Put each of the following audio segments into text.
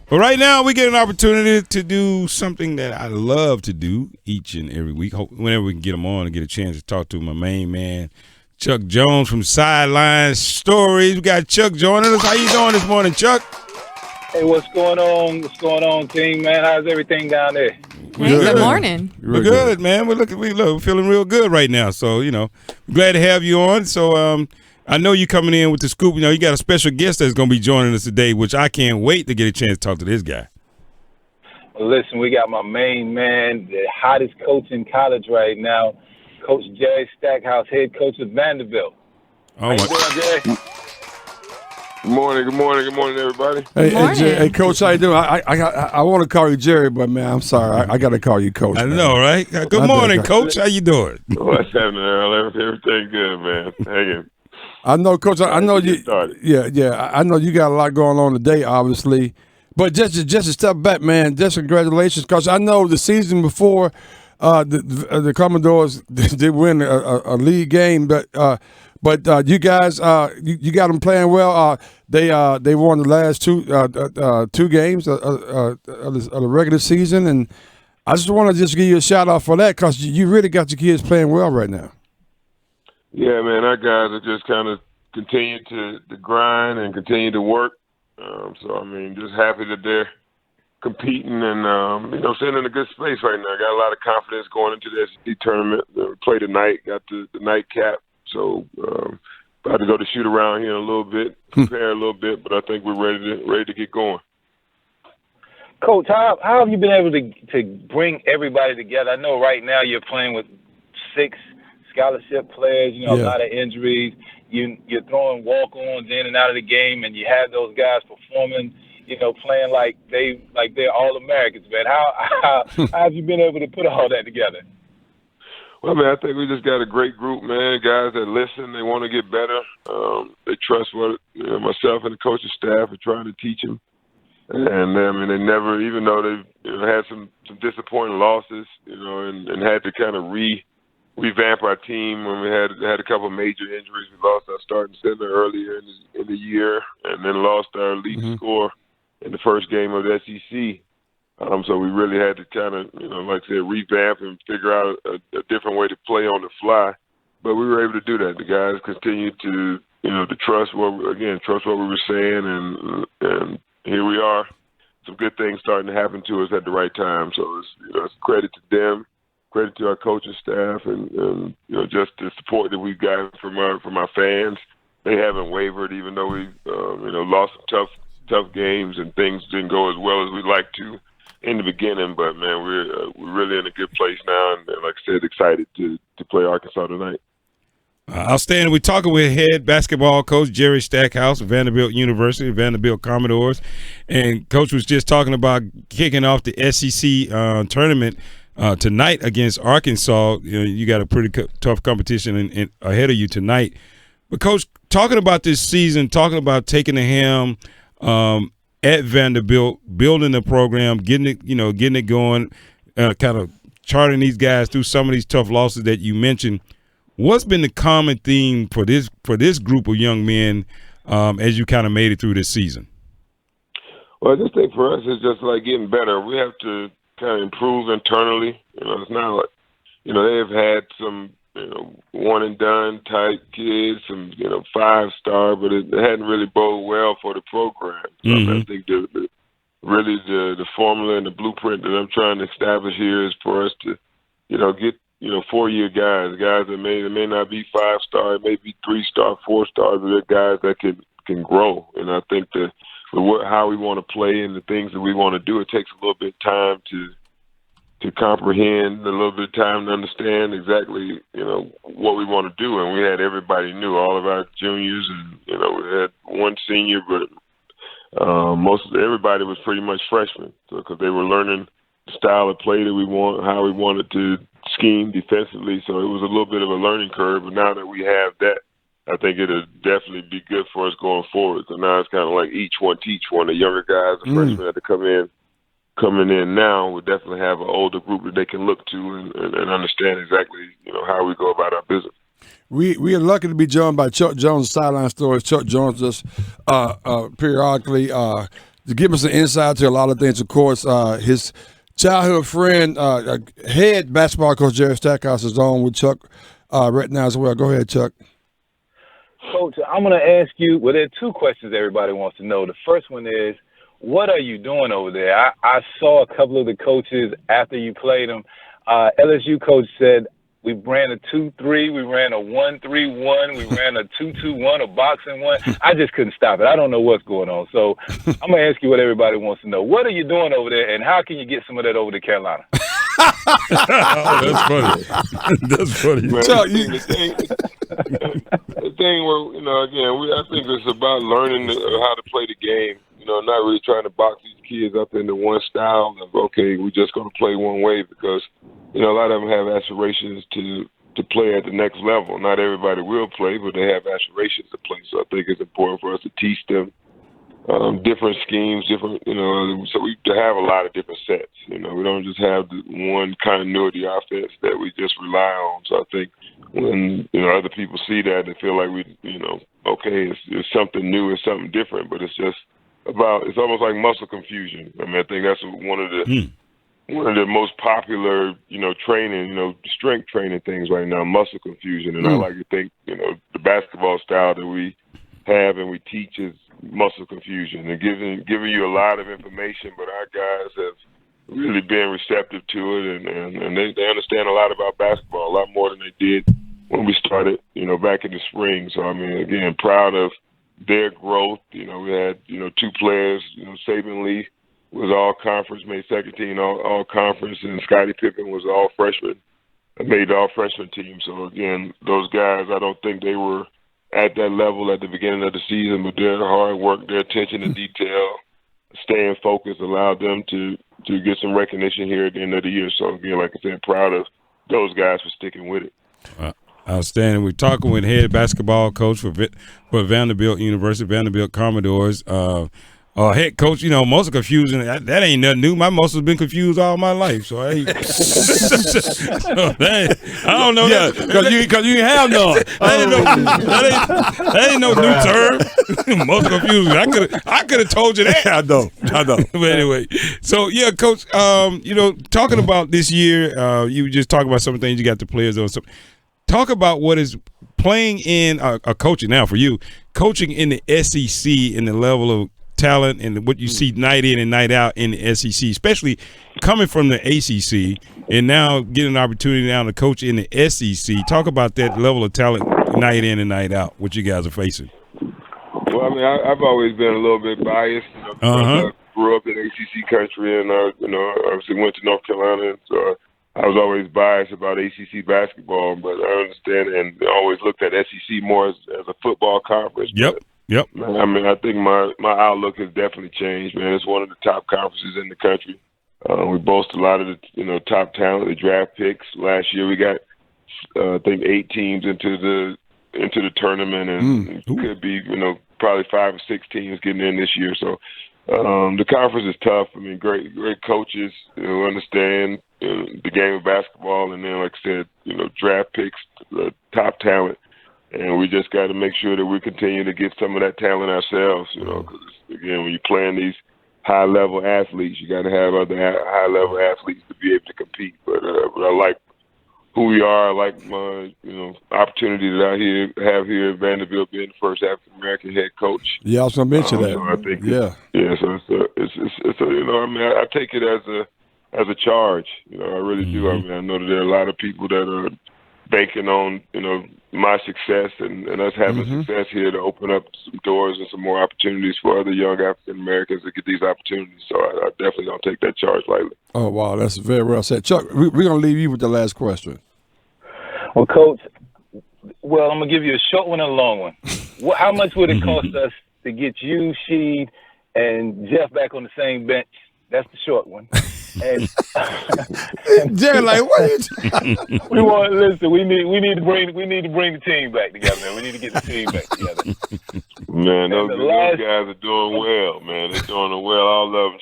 But right now, we get an opportunity to do something that I love to do each and every week. Whenever we can get them on and get a chance to talk to my main man, Chuck Jones from Sideline Stories. We got Chuck joining us. How you doing this morning, Chuck? Hey, what's going on? What's going on, team, man? How's everything down there? Hey, good morning. We're good, man. We're feeling real good right now. So, glad to have you on. So, I know you're coming in with the scoop. You got a special guest that's going to be joining us today, which I can't wait to get a chance to talk to this guy. Well, listen, we got my main man, the hottest coach in college right now, Coach Jerry Stackhouse, head coach of Vanderbilt. Oh, my Jerry? Good morning, everybody. Hey, Coach, how you doing? I want to call you Jerry, but man, I'm sorry, I got to call you Coach. I know, right? Good morning, Coach. How you doing? What's happening, Earl? Everything good, man. Hanging. I know, Coach. I know you. Yeah. I know you got a lot going on today, obviously. But just to step back, man. Just congratulations, because I know the season before, the Commodores did win a league game, but you guys, you got them playing well. They won the last two games of the regular season, and I just want to just give you a shout out for that, because you really got your kids playing well right now. Yeah, man, our guys are just kind of continue to grind and continue to work. Just happy that they're competing and, sitting in a good space right now. Got a lot of confidence going into the SEC tournament. We play tonight, got the nightcap. So, about to go to shoot around here in a little bit, prepare a little bit, but I think we're ready to get going. Coach, how have you been able to bring everybody together? I know right now you're playing with 6 scholarship players, a lot of injuries. You're throwing walk-ons in and out of the game, and you have those guys performing, playing like they're All-Americans, man. How have you been able to put all that together? Well, man, I think we just got a great group, man. Guys that listen, they want to get better. They trust what myself and the coaching staff are trying to teach them. And they never, even though they've had some disappointing losses, and had to kind of revamp our team when we had a couple of major injuries. We lost our starting center earlier in the year, and then lost our lead scorer in the first game of the SEC. So we really had to kind of, like I said, revamp and figure out a different way to play on the fly. But we were able to do that. The guys continued to, to trust what we were saying, and here we are. Some good things starting to happen to us at the right time. So it's credit to them. Credit to our coaching staff, and just the support that we've gotten from our fans. They haven't wavered, even though we lost some tough games and things didn't go as well as we'd like to in the beginning. But man, we're really in a good place now, and like I said, excited to play Arkansas tonight. Outstanding. We're talking with head basketball coach Jerry Stackhouse of Vanderbilt University, Vanderbilt Commodores, and Coach was just talking about kicking off the SEC tournament. Tonight against Arkansas. You got a pretty tough competition ahead of you tonight. But, Coach, talking about this season, talking about taking the helm at Vanderbilt, building the program, getting it going, kind of charting these guys through some of these tough losses that you mentioned. What's been the common theme for this group of young men as you kind of made it through this season? Well, I just think for us it's just like getting better. We have to kind of improve internally. It's not like, they've had some, one and done type kids, some, 5-star, but it hadn't really boded well for the program. So I think the formula and the blueprint that I'm trying to establish here is for us to, get, 4-year guys that may not be 5-star, may be 3-star, 4-star, but they're guys that can grow. And I think how we want to play and the things that we want to do, it takes a little bit of time to comprehend, a little bit of time to understand exactly, what we want to do. And we had everybody new, all of our juniors, and, we had one senior, but everybody was pretty much freshmen. So, because they were learning the style of play that we want, how we wanted to scheme defensively. So it was a little bit of a learning curve. But now that we have that, I think it'll definitely be good for us going forward. So now it's kind of like each one teach one. The younger guys, the freshmen that are coming in now will definitely have an older group that they can look to and understand exactly, how we go about our business. We are lucky to be joined by Chuck Jones, Sideline Stories. Chuck joins us periodically. to give us an insight to a lot of things. Of course, his childhood friend, head basketball coach Jerry Stackhouse is on with Chuck right now as well. Go ahead, Chuck. Coach, I'm going to ask you, well, there are two questions everybody wants to know. The first one is, what are you doing over there? I saw a couple of the coaches after you played them. LSU coach said, we ran a 2-3, we ran a 1-3-1, we ran a 2-2-1, a boxing one. I just couldn't stop it. I don't know what's going on. So I'm going to ask you what everybody wants to know. What are you doing over there, and how can you get some of that over to Carolina? Oh, that's funny. That's funny. Man, the thing where, again, I think it's about learning how to play the game. Not really trying to box these kids up into one style of, okay, we're just going to play one way, because, a lot of them have aspirations to play at the next level. Not everybody will play, but they have aspirations to play. So I think it's important for us to teach them different schemes, different, so we have a lot of different sets. We don't just have the one continuity offense that we just rely on. So I think when, other people see that, they feel like okay, it's something new, it's something different, but it's just it's almost like muscle confusion. I mean, I think that's one of the most popular, training, strength training things right now, muscle confusion. And I like to think, the basketball style that we have and we teach is muscle confusion and giving you a lot of information, but our guys have really been receptive to it, and they understand a lot about basketball, a lot more than they did when we started, back in the spring. So, I mean, again, proud of their growth. We had, two players, Saban Lee was all conference, made second team all conference, and Scottie Pippen was all freshman, made the all freshman team. So again, those guys, I don't think they were at that level at the beginning of the season, but their hard work, their attention to detail, staying focused allowed them to get some recognition here at the end of the year. So again, like I said, proud of those guys for sticking with it. Outstanding. We're talking with head basketball coach for Vanderbilt University, Vanderbilt Commodores. Head coach, muscle confusion, that ain't nothing new. My muscles been confused all my life, so I don't know. Yeah, because you have none. That ain't no new term. Muscle confusion. I could have told you that. I know. But anyway, so yeah, coach. Talking about this year, you were just talking about some of the things you got the players on. So, talk about what is playing in coaching now for you, coaching in the SEC and the level of talent and what you see night in and night out in the SEC, especially coming from the ACC and now getting an opportunity now to coach in the SEC. Talk about that level of talent night in and night out, what you guys are facing. Well, I mean, I've always been a little bit biased. I grew up in ACC country, and obviously went to North Carolina, so I was always biased about ACC basketball. But I understand and always looked at SEC more as a football conference. Yep. I mean, I think my outlook has definitely changed, man. It's one of the top conferences in the country. We boast a lot of the top talent, the draft picks. Last year we got I think 8 teams into the tournament, and could be probably 5 or 6 teams getting in this year. So the conference is tough. I mean, great coaches who understand the game of basketball, and then, like I said, draft picks, top talent. And we just got to make sure that we continue to get some of that talent ourselves, because, again, when you're playing these high-level athletes, you got to have other high-level athletes to be able to compete. But I like who we are. I like my, opportunity that I have here at Vanderbilt, being the first African-American head coach. Yeah, I was going to mention that. So I think yeah. So it's I mean, I take it as a charge. I really do. I mean, I know that there are a lot of people that are banking on, my success and us having success here to open up some doors and some more opportunities for other young African Americans to get these opportunities. So I definitely don't take that charge lightly. Oh, wow. That's very well said. Chuck, we're going to leave you with the last question. Well, Coach, I'm going to give you a short one and a long one. How much would it cost us to get you, Sheed, and Jeff back on the same bench? That's the short one. And Jerry, like, what are you listen, we need to bring the team back together, man. We need to get the team back together. Man, those guys are doing well, man. They're doing well. All of them.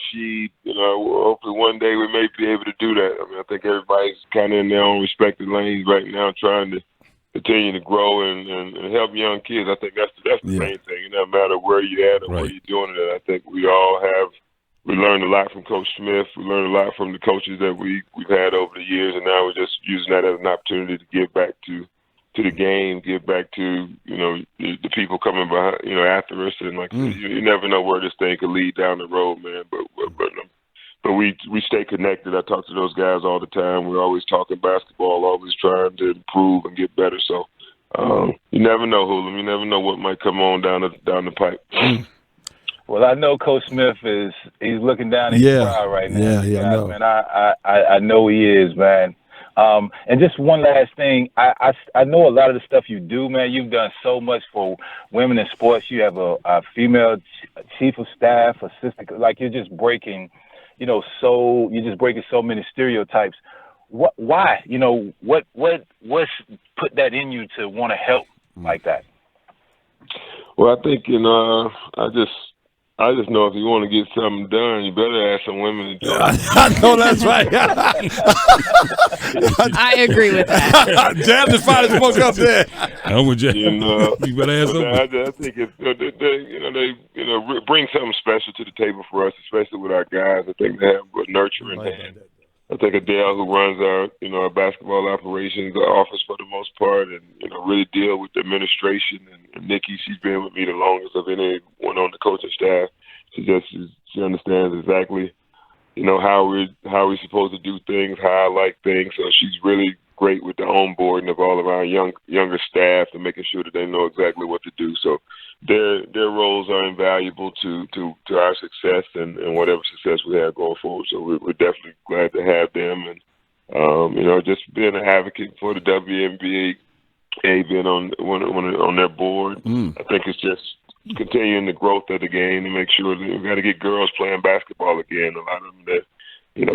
Hopefully one day we may be able to do that. I mean, I think everybody's kind of in their own respective lanes right now, trying to continue to grow and help young kids. I think that's the main thing. It doesn't matter where you're at or where you're doing it at. I think we all have we learned a lot from Coach Smith. We learned a lot from the coaches that we've had over the years, and now we're just using that as an opportunity to give back to the game, give back to the people coming behind, after us, and you never know where this thing could lead down the road, man. But we stay connected. I talk to those guys all the time. We're always talking basketball, always trying to improve and get better. So you never know, Hula. You never know what might come on down the pipe. Well, I know Coach Smith he's looking down his crowd right now. Yeah, I know. Man, I know he is, man. And just one last thing, I know a lot of the stuff you do, man. You've done so much for women in sports. You have a female chief of staff, assistant. Like you're just breaking, so many stereotypes. Why? What's put that in you to want to help like that? Well, I think I just know if you want to get something done, you better ask some women to do it. I know that's right. I agree with that. Jam the finest book up there. I'm with Jam. You better ask them. I think they bring something special to the table for us, especially with our guys. I think they have a nurturing hand. I think Adele, who runs our basketball operations office for the most part, and really deal with the administration, and Nikki, she's been with me the longest of anyone on the coaching staff. She understands exactly how we're supposed to do things, how I like things. So she's really great with the onboarding of all of our younger staff and making sure that they know exactly what to do. So their roles are invaluable to our success and whatever success we have going forward. So we're definitely glad to have them, and just being an advocate for the WNBA, being on their board. I think it's just continuing the growth of the game and make sure that we've got to get girls playing basketball again. A lot of them that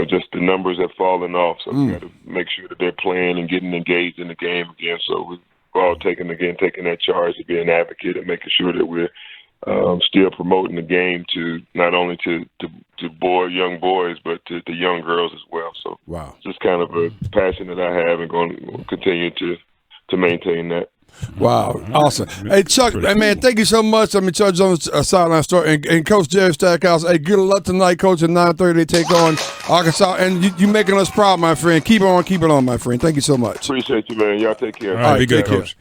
just the numbers have fallen off, so we got to make sure that they're playing and getting engaged in the game again. So we've all taking that charge to be an advocate and making sure that we're still promoting the game to not only to young boys, but to young girls as well. So wow, just kind of a passion that I have, and going to continue to maintain that. Wow, awesome. Hey, Chuck, hey, man, thank you so much. I'm in charge on the Sideline Story. And Coach Jerry Stackhouse, hey, good luck tonight, Coach. At 9:30, they take on Arkansas. And you making us proud, my friend. Keep on, my friend. Thank you so much. Appreciate you, man. Y'all take care. All right, be good, Coach.